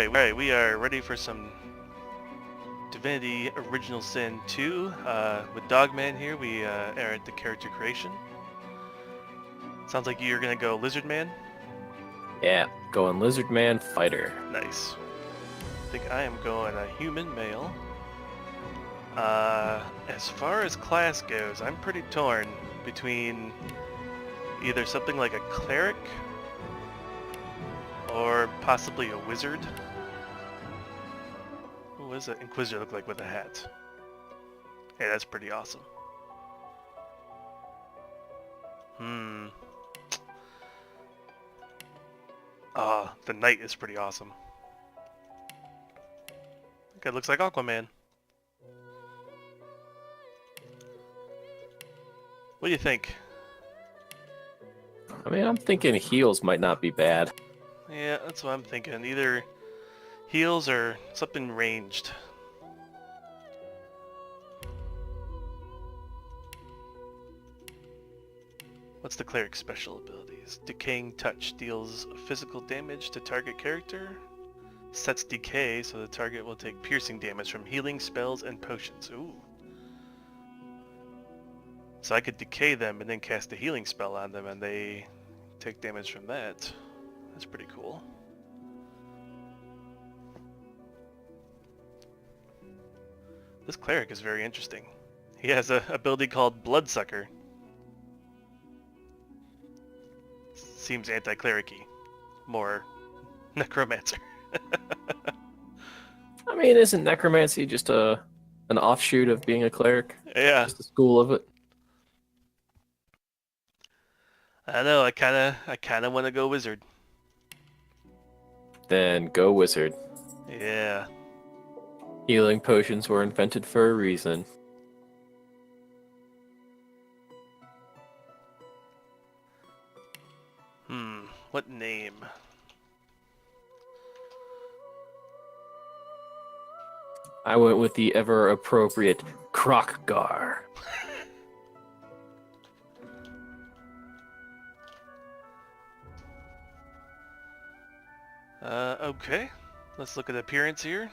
Alright, we are ready for some Divinity Original Sin 2. With Dogman here, we are at the character creation. Sounds like you're gonna go Lizard Man. Yeah, going Lizard Man Fighter. Nice. I think I am going a human male. As far as class goes, I'm pretty torn between either something like a cleric or possibly a wizard. What does an Inquisitor look like with a hat? Hey, that's pretty awesome. The knight is pretty awesome. It looks like Aquaman. What do you think? I mean, I'm thinking heels might not be bad. Yeah, that's what I'm thinking. Either heals or something ranged. What's the cleric's special abilities? Decaying Touch deals physical damage to target character. Sets decay so the target will take piercing damage from healing spells and potions. Ooh. So I could decay them and then cast a healing spell on them and they take damage from that. That's pretty cool. This cleric is very interesting. He has an ability called Bloodsucker. Seems anti-cleric-y. More necromancer. I mean, isn't necromancy just an offshoot of being a cleric? Yeah. Just a school of it. I know, I kinda wanna go wizard. Then go wizard. Yeah. Healing potions were invented for a reason. What name? I went with the ever appropriate Krokgar. Okay. Let's look at appearance here.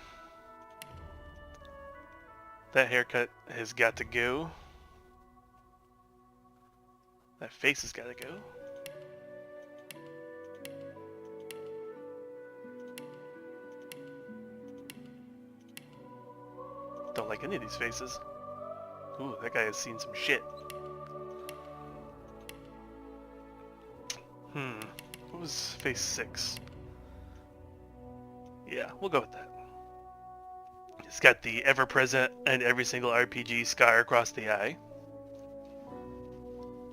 That haircut has got to go. That face has got to go. Don't like any of these faces. Ooh, that guy has seen some shit. What was face 6? Yeah, we'll go with that. It's got the ever-present and every single RPG scar across the eye.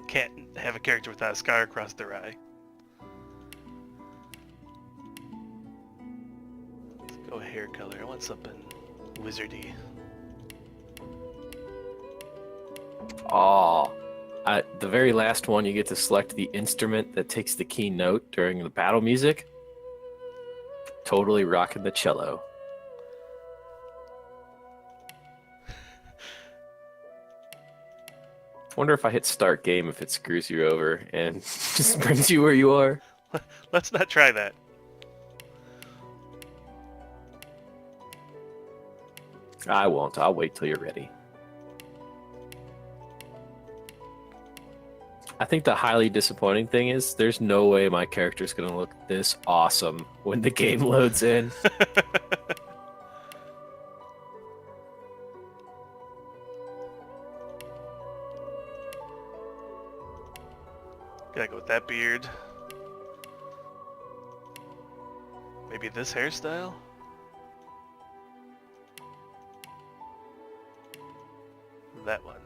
Can't have a character without a scar across their eye. Let's go hair color. I want something wizardy. Oh, the very last one, you get to select the instrument that takes the key note during the battle music. Totally rocking the cello. Wonder if I hit start game if it screws you over and just brings you where you are. Let's not try that. I won't. I'll wait till you're ready. I think the highly disappointing thing is there's no way my character's going to look this awesome when the game loads in. Gotta go with that beard. Maybe this hairstyle? That one.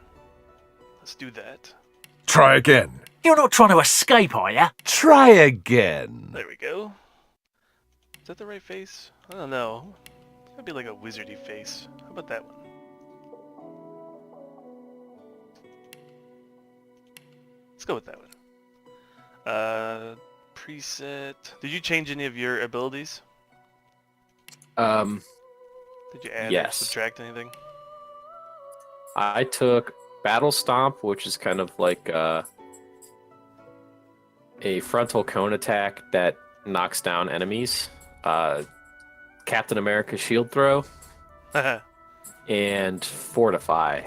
Let's do that. Try again. You're not trying to escape, are you? Try again. There we go. Is that the right face? I don't know. It's gotta be like a wizardy face. How about that one? Let's go with that one. Preset. Did you change any of your abilities? Did you add or Yes. subtract anything? I took Battle Stomp, which is kind of like a frontal cone attack that knocks down enemies. Captain America shield throw, and fortify.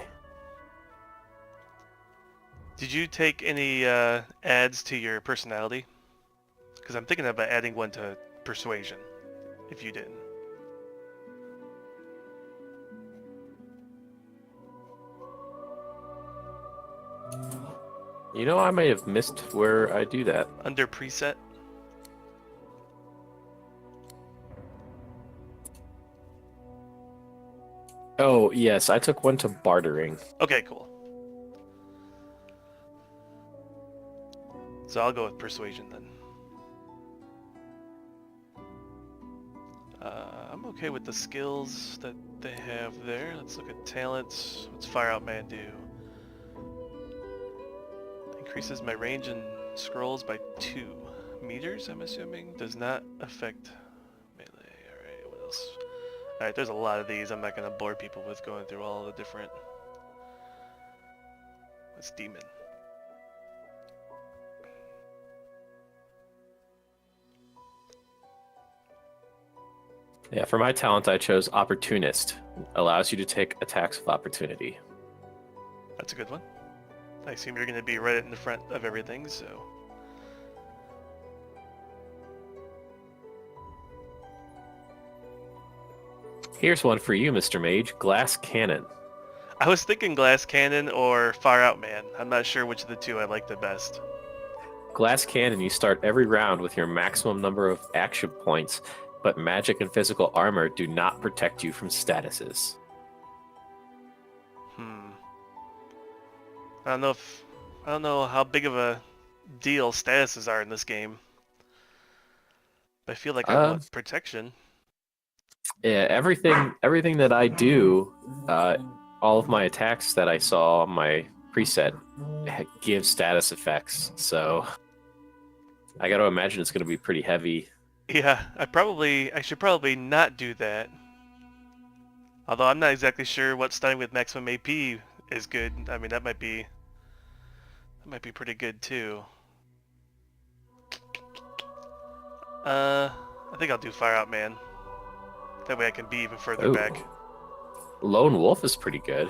Did you take any adds to your personality? Because I'm thinking about adding one to persuasion, if you didn't. You know, I may have missed where I do that. Under preset? Oh, yes, I took one to bartering. Okay, cool. So I'll go with persuasion then. I'm okay with the skills that they have there. Let's look at talents. What's Fire Out Man do? Increases my range and scrolls by 2 meters, I'm assuming. Does not affect melee. Alright, what else? Alright, there's a lot of these. I'm not going to bore people with going through all the different... What's Demon? Yeah, for my talent, I chose Opportunist. Allows you to take attacks of opportunity. That's a good one. I assume you're going to be right in the front of everything, so... Here's one for you, Mr. Mage. Glass Cannon. I was thinking Glass Cannon or Far Out Man. I'm not sure which of the two I like the best. Glass Cannon, you start every round with your maximum number of action points, but magic and physical armor do not protect you from statuses. I don't know how big of a deal statuses are in this game. But I feel like I want protection. Yeah, everything that I do, all of my attacks that I saw on my preset give status effects, so I got to imagine it's going to be pretty heavy. Yeah, I should probably not do that. Although I'm not exactly sure what starting with maximum AP is good. I mean, that might be pretty good too. I think I'll do Fire Out Man. That way I can be even further back. Lone Wolf is pretty good.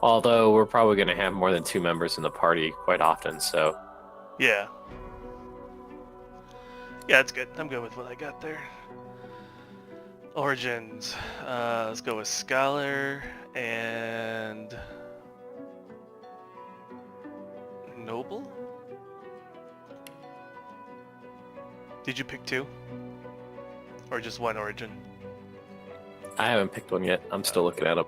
Although we're probably going to have more than 2 members in the party quite often, so... Yeah. Yeah, that's good. I'm good with what I got there. Origins. Let's go with Scholar and... Noble? Did you pick 2? Or just one origin? I haven't picked one yet. I'm still looking at them.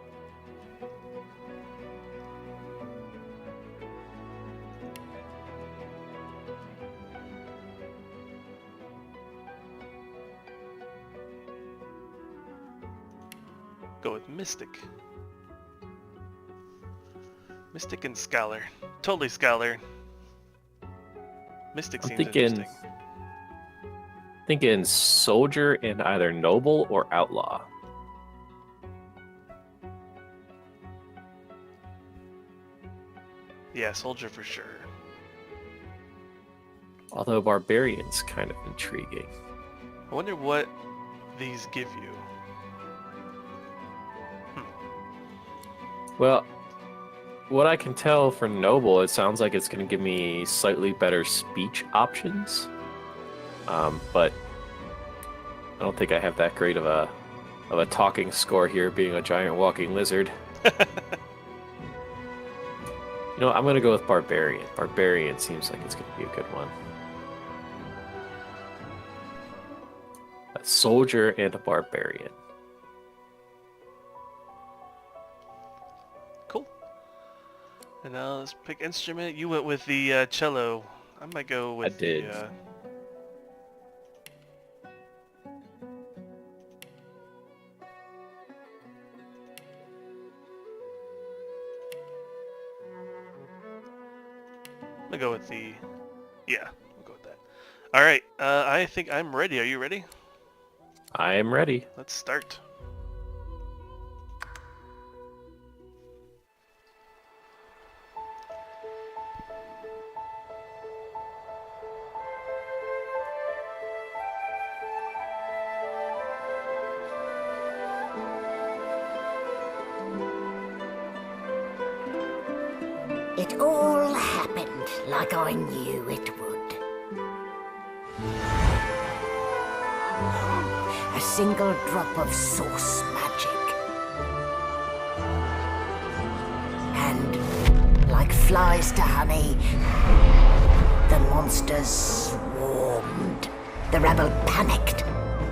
Go with Mystic. Mystic and Scholar. Totally Scholar. Mystic seems interesting. Thinking Soldier and either Noble or Outlaw. Yeah, Soldier for sure. Although Barbarian's kind of intriguing. I wonder what these give you. Well, what I can tell for Noble, it sounds like it's going to give me slightly better speech options. But I don't think I have that great of a talking score here, being a giant walking lizard. You know, I'm going to go with Barbarian. Barbarian seems like it's going to be a good one. A Soldier and a Barbarian. Cool. And now let's pick instrument. You went with the cello. I might go with the... I'm gonna go with the... Yeah, we'll go with that. Alright, I think I'm ready. Are you ready? I am ready. Let's start. It all happened like I knew it would. A single drop of source magic. And, like flies to honey, the monsters swarmed. The rebel panicked.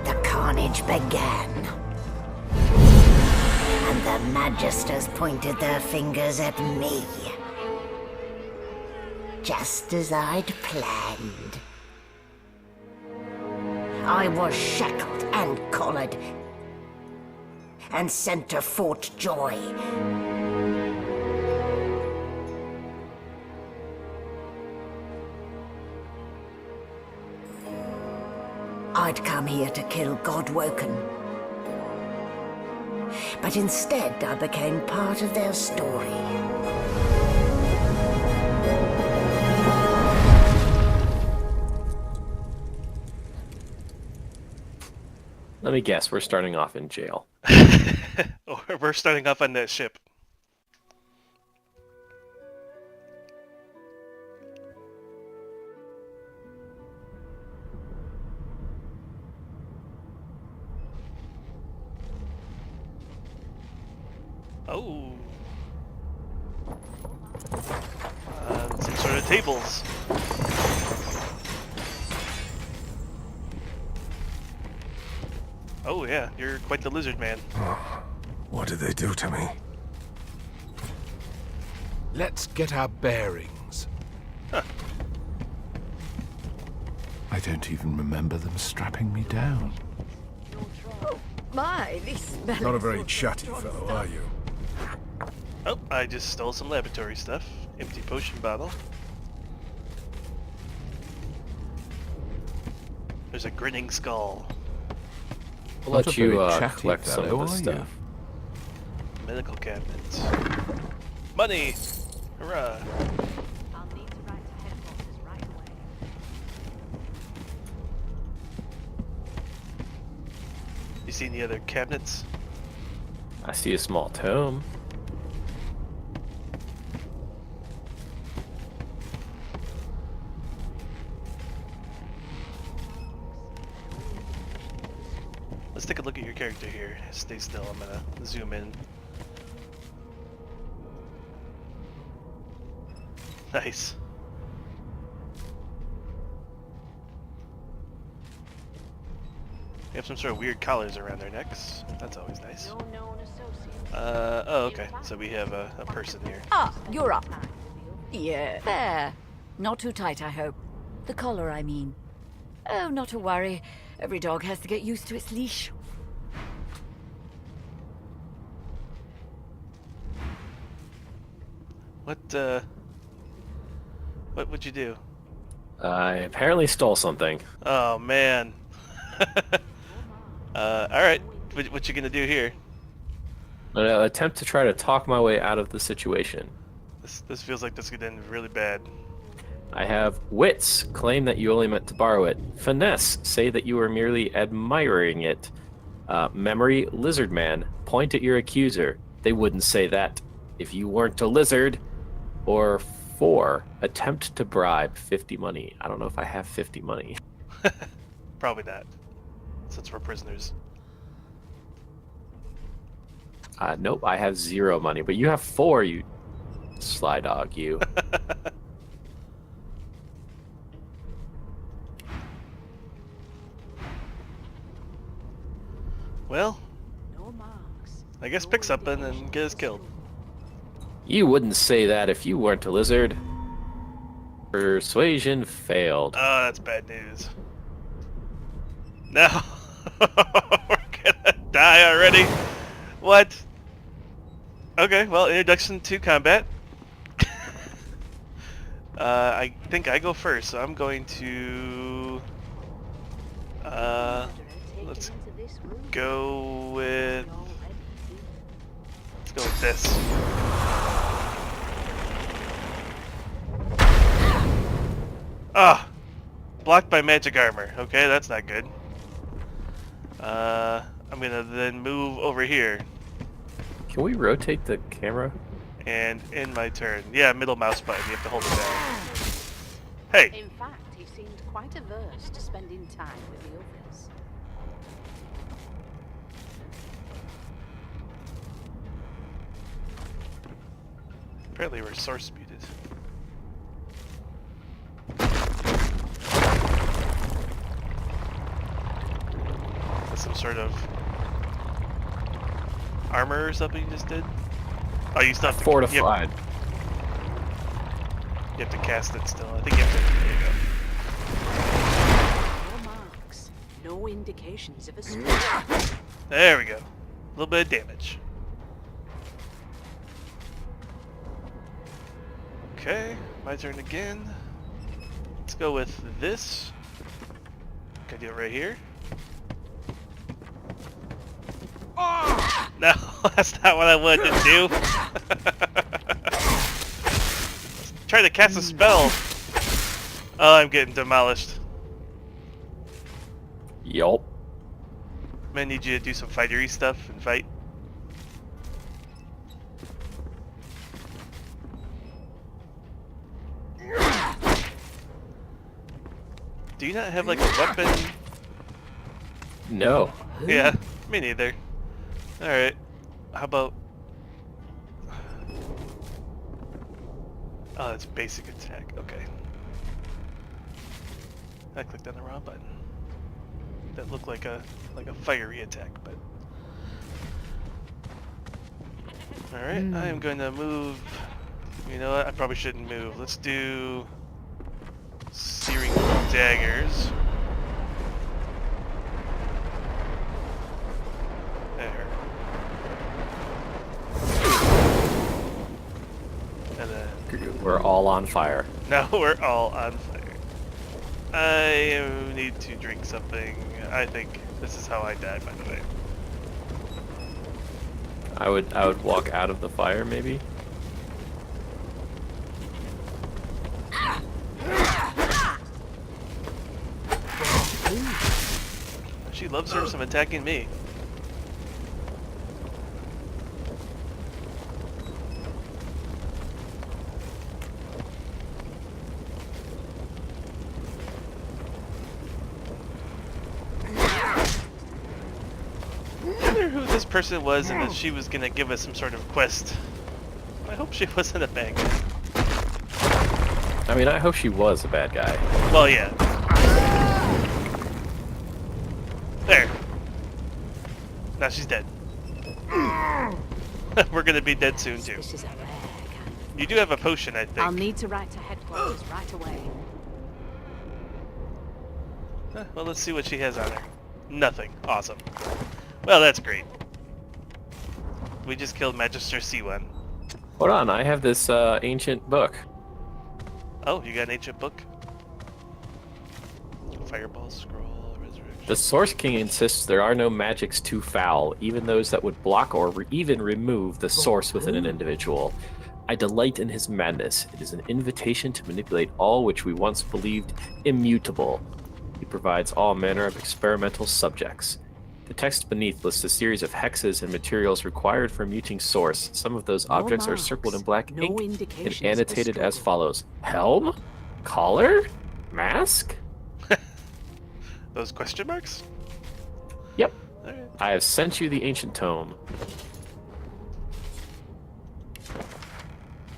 The carnage began. And the Magisters pointed their fingers at me. Just as I'd planned. I was shackled and collared, and sent to Fort Joy. I'd come here to kill Godwoken. But instead, I became part of their story. Let me guess, we're starting off in jail. Or we're starting off on that ship. Oh. Some sort of tables. Oh yeah, you're quite the lizard man. What did they do to me? Let's get our bearings. Huh. I don't even remember them strapping me down. My, this Not a very chatty fellow, are you? Oh, I just stole some laboratory stuff. Empty potion bottle. There's a grinning skull. I'll Not let a you very chatty collect some fellow, of this are you? stuff. Medical cabinets. Money! Hurrah! I'll need to write to headquarters right away. You see any other cabinets? I see a small tome. Let's take a look at your character here. Stay still, I'm gonna zoom in. Nice. They have some sort of weird collars around their necks. That's always nice. No known associates. Oh, okay. So we have a person here. Ah, you're up. Yeah. Fair. Not too tight, I hope. The collar, I mean. Oh, not to worry. Every dog has to get used to its leash. What would you do? I apparently stole something. Oh, man. Alright. What you gonna do here? I'll attempt to try to talk my way out of the situation. This feels like this could end really bad. I have wits, claim that you only meant to borrow it. Finesse, say that you were merely admiring it. Memory, lizard man, point at your accuser. They wouldn't say that if you weren't a lizard. Or 4, attempt to bribe 50 money. I don't know if I have 50 money. Probably not, since we're prisoners. Nope, I have 0 money, but you have 4, you sly dog, you. Well, No marks. I guess pick something and get us killed. You wouldn't say that if you weren't a lizard. Persuasion failed. Oh, that's bad news. No. We're gonna die already. What? Okay, well, introduction to combat. I think I go first, so I'm going to... let's go with... Let's go with this. Ah! Blocked by magic armor. Okay, that's not good. I'm gonna then move over here. Can we rotate the camera? And in my turn. Yeah, middle mouse button. You have to hold it down. Hey! In fact, he seemed quite averse to spending time with the others. Apparently we're source muted. That's some sort of armor or something you just did? Oh, you still have to... Fortified. You have to cast it still. I think you have to... There you No marks, no indications of a spell. go. There we go. A little bit of damage. Okay, my turn again. Let's go with this. Can I do it right here? No, that's not what I wanted to do. Trying to cast a spell. Oh, I'm getting demolished. Yup. I'm gonna need you to do some fightery stuff and fight. Do you not have like a weapon? No. Yeah, me neither. Alright, how about... Oh, that's basic attack, okay. I clicked on the wrong button. That looked like a fiery attack, but... Alright, I am going to move... You know what, I probably shouldn't move. Let's do... Searing daggers. There. And then... We're all on fire. Now we're all on fire. I need to drink something. I think this is how I die, by the way. I would walk out of the fire, maybe. She loves her some attacking me. I wonder who this person was and that she was gonna give us some sort of quest. I hope she wasn't a bad guy. I mean, I hope she was a bad guy. Well, yeah. There. Now she's dead. We're gonna be dead soon too. This is a rare kind. You do have a potion, I think. I'll need to write to headquarters right away. Well, let's see what she has on her. Nothing. Awesome. Well, that's great. We just killed Magister C1. Hold on, I have this ancient book. Oh, you got an ancient book? Fireball scroll, resurrection. The Source King insists there are no magics too foul, even those that would block or even remove the source within an individual. I delight in his madness. It is an invitation to manipulate all which we once believed immutable. He provides all manner of experimental subjects. The text beneath lists a series of hexes and materials required for muting source. Some of those objects are circled in black no ink and indications of a annotated as struggle. follows. Helm? Collar? Mask? Those question marks? Yep. Alright. I have sent you the ancient tome.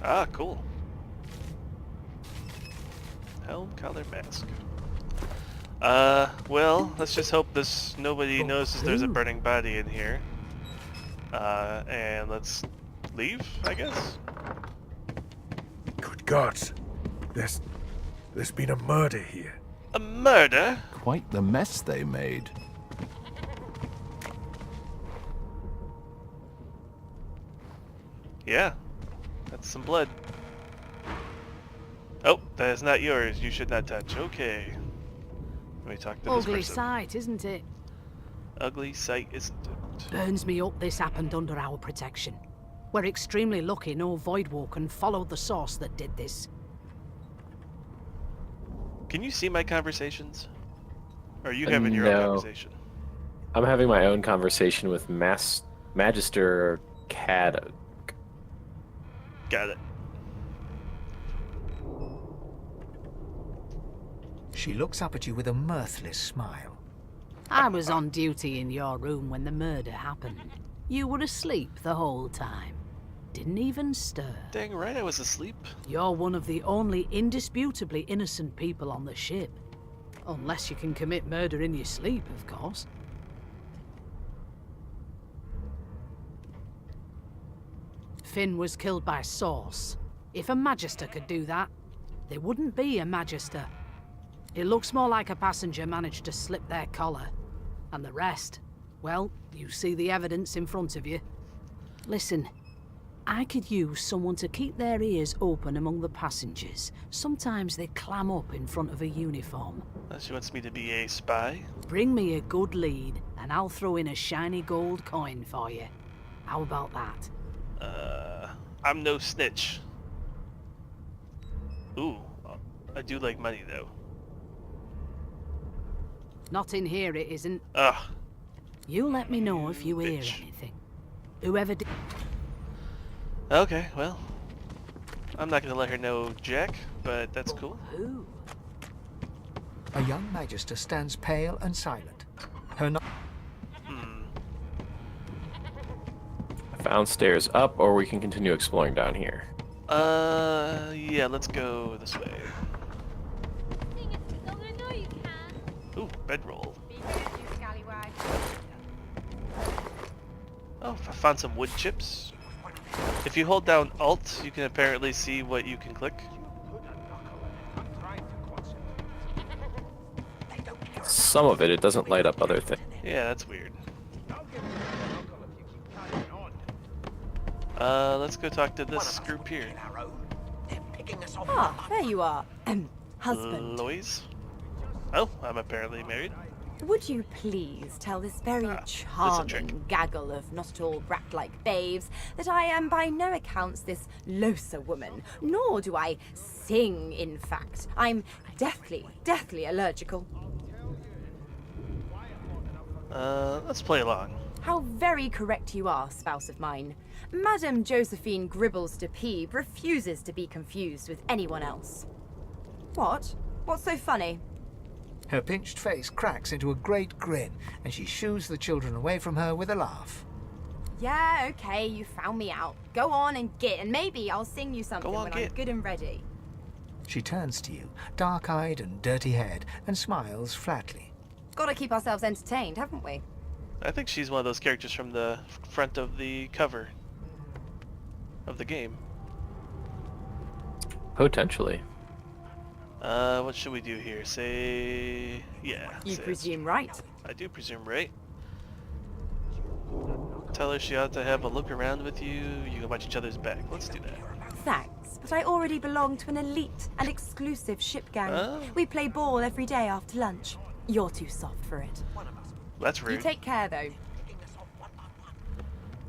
Ah, cool. Helm, collar, mask. Well, let's just hope nobody notices there's a burning body in here. And let's leave, I guess? Good gods. There's been a murder here. A murder? Quite the mess they made. Yeah. That's some blood. Oh, that is not yours. You should not touch. Okay. Let me talk to this Ugly person. sight, isn't it? Ugly sight, isn't it? Burns me up this happened under our protection. We're extremely lucky no Voidwalk followed the source that did this. Can you see my conversations? Or are you having your own No. conversation? I'm having my own conversation with Magister Caddock. Got it. She looks up at you with a mirthless smile. I was on duty in your room when the murder happened. You were asleep the whole time. Didn't even stir. Dang right I was asleep. You're one of the only indisputably innocent people on the ship. Unless you can commit murder in your sleep, of course. Finn was killed by Source. If a Magister could do that, there wouldn't be a Magister. It looks more like a passenger managed to slip their collar. And the rest, well, you see the evidence in front of you. Listen, I could use someone to keep their ears open among the passengers. Sometimes they clam up in front of a uniform. She wants me to be a spy. Bring me a good lead, and I'll throw in a shiny gold coin for you. How about that? I'm no snitch. Ooh, I do like money though. Not in here, it isn't. Ugh. You let me know if you hear Bitch. anything. Whoever did... Okay, well, I'm not gonna let her know Jack, but that's cool. Who? A young Magister stands pale and silent. Her Found stairs up, or we can continue exploring down here. Yeah, let's go this way. Ooh, bedroll. Oh, I found some wood chips. If you hold down Alt, you can apparently see what you can click. Some of it doesn't light up other things. Yeah, that's weird. Let's go talk to this group here. Ah, there you are. Husband. Lois? Oh, I'm apparently married. Would you please tell this very trick. charming gaggle of not at all brat-like babes that I am by no accounts this Losa woman, nor do I sing, in fact. I'm deathly allergical. Let's play along. How very correct you are, spouse of mine. Madame Josephine Gribbles de Peeb refuses to be confused with anyone else. What? What's so funny? Her pinched face cracks into a great grin, and she shoos the children away from her with a laugh. Yeah, okay, you found me out. Go on and git, and maybe I'll sing you something Go on, when git. I'm good and ready. She turns to you, dark-eyed and dirty-haired, and smiles flatly. Gotta keep ourselves entertained, haven't we? I think she's one of those characters from the front of the cover of the game. Potentially. What should we do here? Say... yeah. You say presume right. I do presume right. Tell her she ought to have a look around with you. You can watch each other's back. Let's do that. Thanks, but I already belong to an elite and exclusive ship gang. Oh. We play ball every day after lunch. You're too soft for it. That's You rude. take care, though.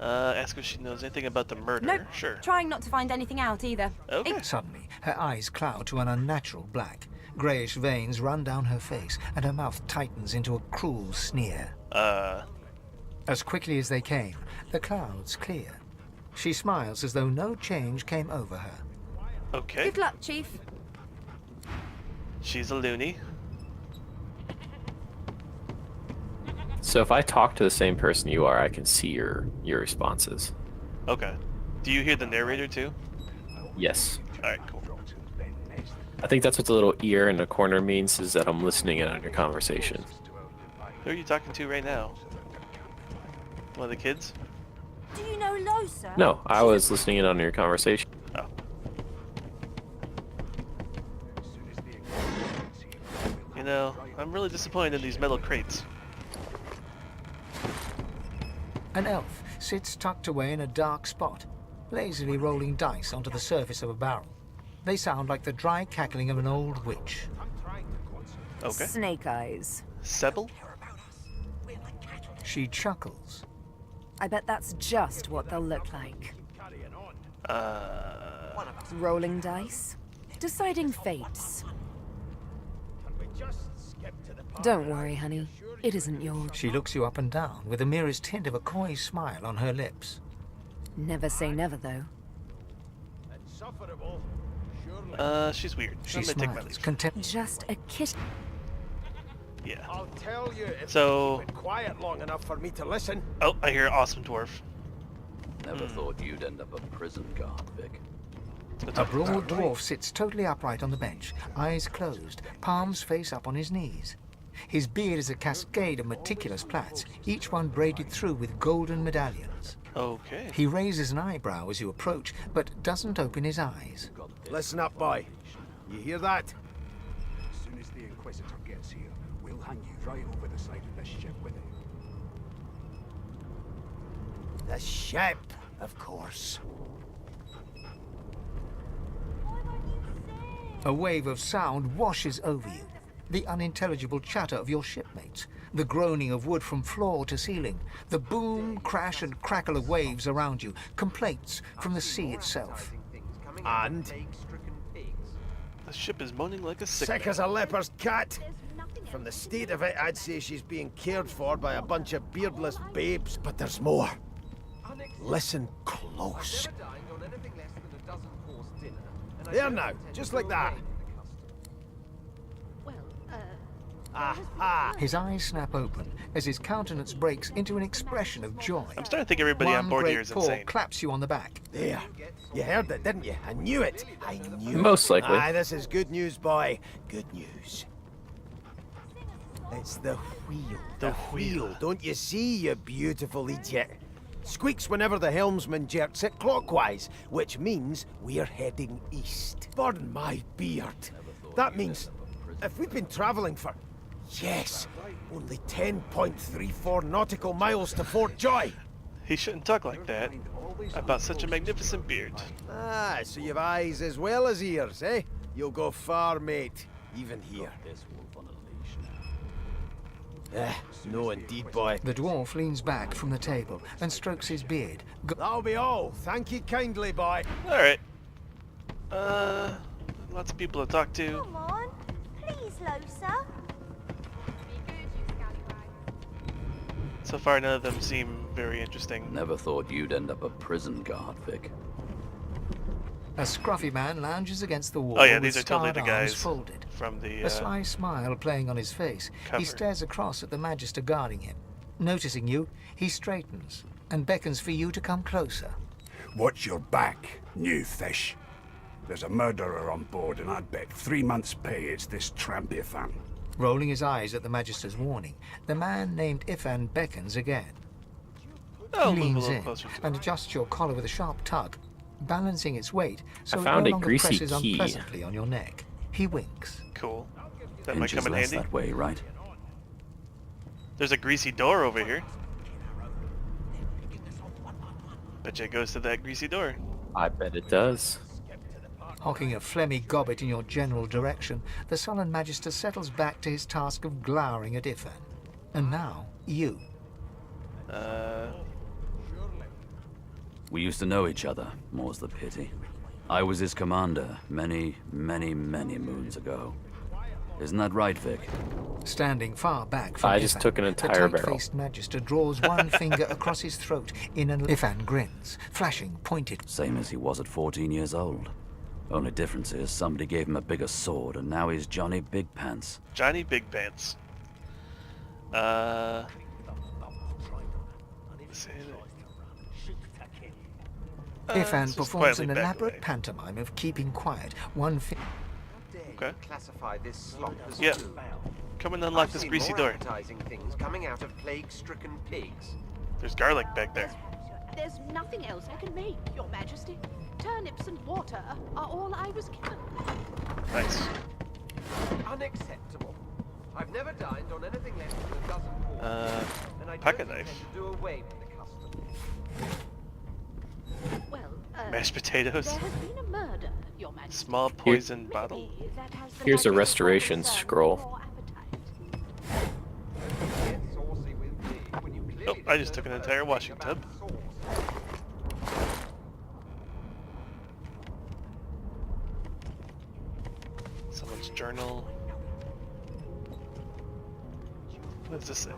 Ask if she knows anything about the murder. Nope. Sure. Trying not to find anything out either. Okay. Suddenly, her eyes cloud to an unnatural black. Greyish veins run down her face, and her mouth tightens into a cruel sneer. As quickly as they came, the clouds clear. She smiles as though no change came over her. Okay. Good luck, Chief. She's a loony. So if I talk to the same person you are, I can see your responses. Okay. Do you hear the narrator too? Yes. Alright, cool. I think that's what the little ear in the corner means, is that I'm listening in on your conversation. Who are you talking to right now? One of the kids? Do you know Losa? No, I was listening in on your conversation. Oh. You know, I'm really disappointed in these metal crates. An elf sits tucked away in a dark spot, lazily rolling dice onto the surface of a barrel. They sound like the dry cackling of an old witch. Okay. Snake eyes. Sebel? She chuckles. I bet that's just what they'll look like. Rolling dice. Deciding fates. Don't worry, honey. It isn't yours. She looks you up and down with the merest hint of a coy smile on her lips. Never say never, though. insufferable. She's weird. She I'm gonna take my smiles, leave. content. Just a kiss. Yeah. I'll tell you if So- you keep it quiet long enough for me to listen. Oh, I hear awesome dwarf. Never thought you'd end up a prison guard, Vic. A broad dwarf sits totally upright on the bench, eyes closed, palms face up on his knees. His beard is a cascade of meticulous plaits, each one braided through with golden medallions. Okay. He raises an eyebrow as you approach, but doesn't open his eyes. Listen up, boy. You hear that? As soon as the Inquisitor gets here, we'll hang you right over the side of this ship with him. The ship, of course. A wave of sound washes over you. The unintelligible chatter of your shipmates, the groaning of wood from floor to ceiling, the boom, crash and crackle of waves around you, complaints from the sea itself. And? The ship is moaning like a sick Sick man. as a leper's cat. From the state of it, I'd say she's being cared for by a bunch of beardless babes, but there's more. Listen close. There now, just like that. Aha! His eyes snap open as his countenance breaks into an expression of joy. I'm starting to think everybody on board One here great is paw insane. claps you on the back. There. You heard it, didn't you? I knew it. I knew it. Most likely. Aye, this is good news, boy. Good news. It's the wheel. The wheel. Don't you see, you beautiful idiot? Squeaks whenever the helmsman jerks it clockwise, which means we're heading east. Pardon my beard. That means if we've been travelling for, yes, only 10.34 nautical miles to Fort Joy. He shouldn't talk like that about such a magnificent beard. Ah, so you've eyes as well as ears, eh? You'll go far, mate. Even here. No indeed, boy. The dwarf leans back from the table and strokes his beard. That'll be all. Thank you kindly, boy. Alright. Lots of people to talk to. Come on, please, Losa. So far, none of them seem very interesting. Never thought you'd end up a prison guard, Vic. A scruffy man lounges against the wall. Oh yeah, with these are totally the scarred arms guys folded. from the A sly smile playing on his face, cover. he stares across at the Magister guarding him. Noticing you, he straightens and beckons for you to come closer. Watch your back, new fish. There's a murderer on board, and I'd bet 3 months' pay it's this tramp Ifan. Rolling his eyes at the Magister's warning, the man named Ifan beckons again. Oh, He move a leans little in closer to and it. adjusts your collar with a sharp tug, balancing its weight so I it found no a longer greasy presses key. unpleasantly on your neck. He winks. Cool. That might Inches come in less handy. that way, right? There's a greasy door over here. Bet you it goes to that greasy door. I bet it does. Hocking a phlegmy gobbet in your general direction, the sullen Magister settles back to his task of glowering at Ifan. And now, you. We used to know each other, more's the pity. I was his commander many, many, many moons ago. Isn't that right, Vic? Standing far back from I just Ifan, took an the entire barrel. tight-faced Magister draws one finger across his throat in an Ifan grins, flashing pointed. Same as he was at 14 years old. Only difference is somebody gave him a bigger sword, and now he's Johnny Big Pants. Johnny Big Pants. Ifan just performs quietly an back elaborate away. pantomime of keeping quiet, one finger. Okay. Classify this slop as Yeah. food. Come and unlock I've this seen greasy more door. appetizing things coming out of plague-stricken pigs. There's garlic back there. There's nothing else I can make, Your Majesty. Turnips and water are all I was given. Nice. Unacceptable. I've never dined on anything less than a dozen pork, and I pocket don't knife. intend to do away with the custom. Well, Mashed potatoes. there has been a murder, Your Majesty. Small poison bottle. Maybe that has the Here's a Majesty's restoration concern scroll. for appetite. Get saucy with me when you Oh, clearly I just don't took an know entire anything washing about tub. sauce. Someone's journal. What does this say?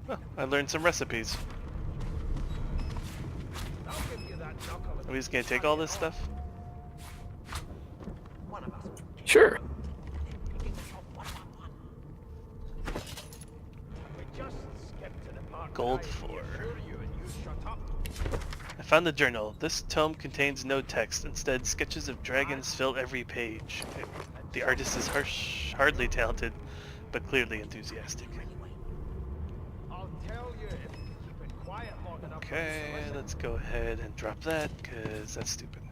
Oh, I learned some recipes. I'll give you that Are we just gonna take all this stuff? Sure. Gold 4. I found the journal. This tome contains no text. Instead, sketches of dragons fill every page. The artist is hardly talented, but clearly enthusiastic. Okay, let's go ahead and drop that, because that's stupid.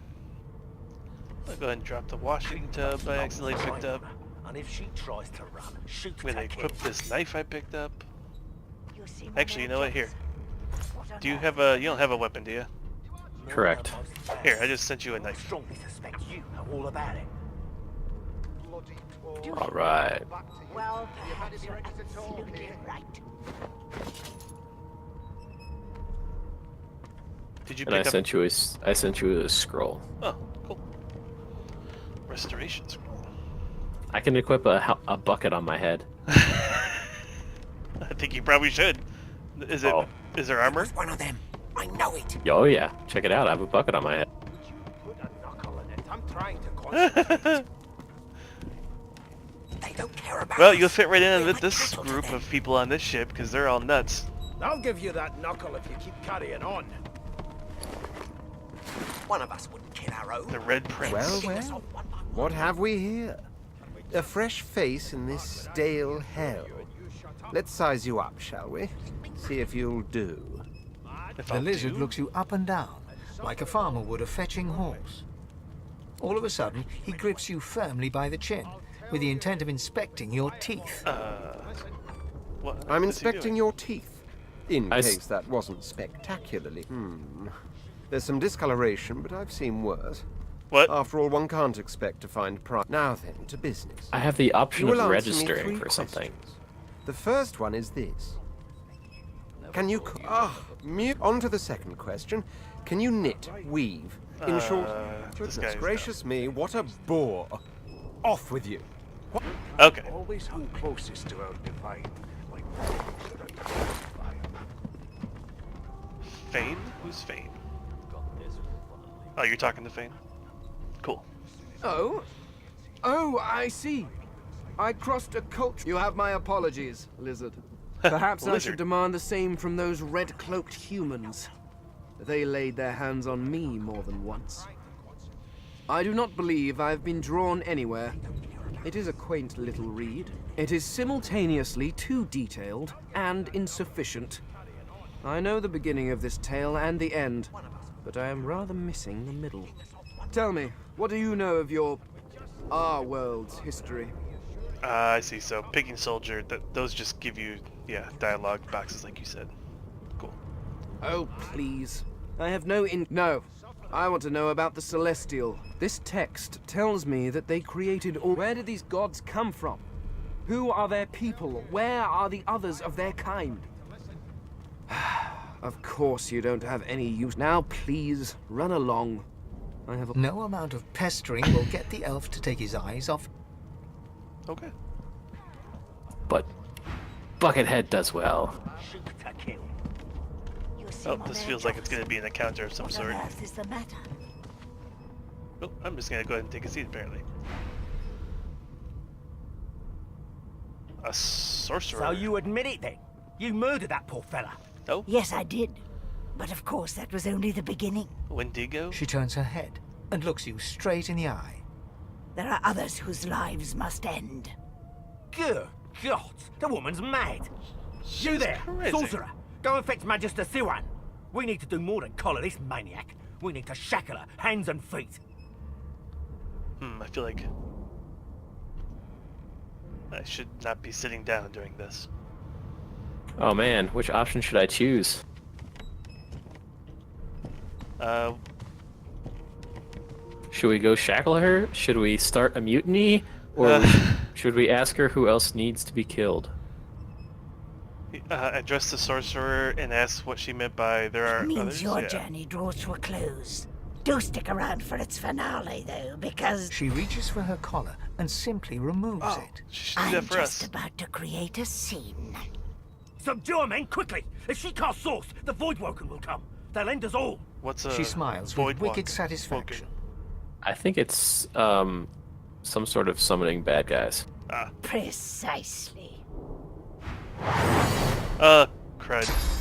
I'll go ahead and drop the washing tub I accidentally picked up. And if she tries to run, shoot I'm gonna equip this knife I picked up. Actually, you know what? Here. Do you have a... You don't have a weapon, do you? Correct. Here, I just sent you a knife. Strongly suspect you know all about it. All right. Well, perhaps you're absolutely right. Did you And pick up... I sent you a scroll. Oh, cool. Restoration scroll. I can equip a bucket on my head. I think you probably should. Is it? Is there armor? One of them. I know it. Oh yeah, check it out. I have a bucket on my head. I'm trying to concentrate. They don't care about Well, us. you'll fit right in with this group of people on this ship because they're all nuts. I'll give you that knuckle if you keep carrying on. One of us wouldn't kill our own. The Red Prince. Well, what have we here? A fresh face in this stale hell. Let's size you up, shall we? See if you'll do. The lizard looks you up and down, like a farmer would a fetching horse. All of a sudden, he grips you firmly by the chin, with the intent of inspecting your teeth. What I'm is he inspecting doing? your teeth. In case that wasn't spectacularly. There's some discoloration, but I've seen worse. What? After all, one can't expect to find pride. Now then, to business. I have the option You of will answer me registering 3 for something. questions. The first one is this. Can you... On to the second question. Can you knit, weave? In short, goodness gracious me, what a bore. Off with you. Okay. Always hung closest to our divine. Fane? Who's Fane? Oh, you're talking to Fane? Cool. Oh, I see. I crossed a culture. You have my apologies, lizard. Perhaps I should demand the same from those red-cloaked humans. They laid their hands on me more than once. I do not believe I've been drawn anywhere. It is a quaint little read. It is simultaneously too detailed and insufficient. I know the beginning of this tale and the end, but I am rather missing the middle. Tell me, what do you know of our world's history? I see. So, Picking Soldier, those just give you, dialogue boxes like you said. Cool. Oh, please. I have No. I want to know about the Celestial. This text tells me that they created all... Where did these gods come from? Who are their people? Where are the others of their kind? Of course you don't have any use. Now, please, run along. I have No amount of pestering will get the elf to take his eyes off. Okay. But Buckethead does well. Oh, this feels like it's going to be an encounter of some sort. What on earth is the matter? Oh, I'm just going to go ahead and take a seat, apparently. A sorcerer. So you admit it then? You murdered that poor fella? Oh? Yes, I did. But of course, that was only the beginning. Wendigo? She turns her head and looks you straight in the eye. There are others whose lives must end. Good God, the woman's mad. You there, crazy. sorcerer. Go and fetch Magister Siwan. We need to do more than collar this maniac. We need to shackle her, hands and feet. I feel like I should not be sitting down during this. Oh man, which option should I choose? Should we go shackle her? Should we start a mutiny? Or should we ask her who else needs to be killed? Address the sorcerer and ask what she meant by there are It means others? your journey draws to a close. Do stick around for its finale, though, because... She reaches for her collar and simply removes it. She should do that I'm for just us. about to create a scene. Subdue her, men, quickly! If she casts Source, the Voidwoken will come. They'll end us all. What's a She smiles with wicked satisfaction. I think it's some sort of summoning bad guys. Precisely. Crud.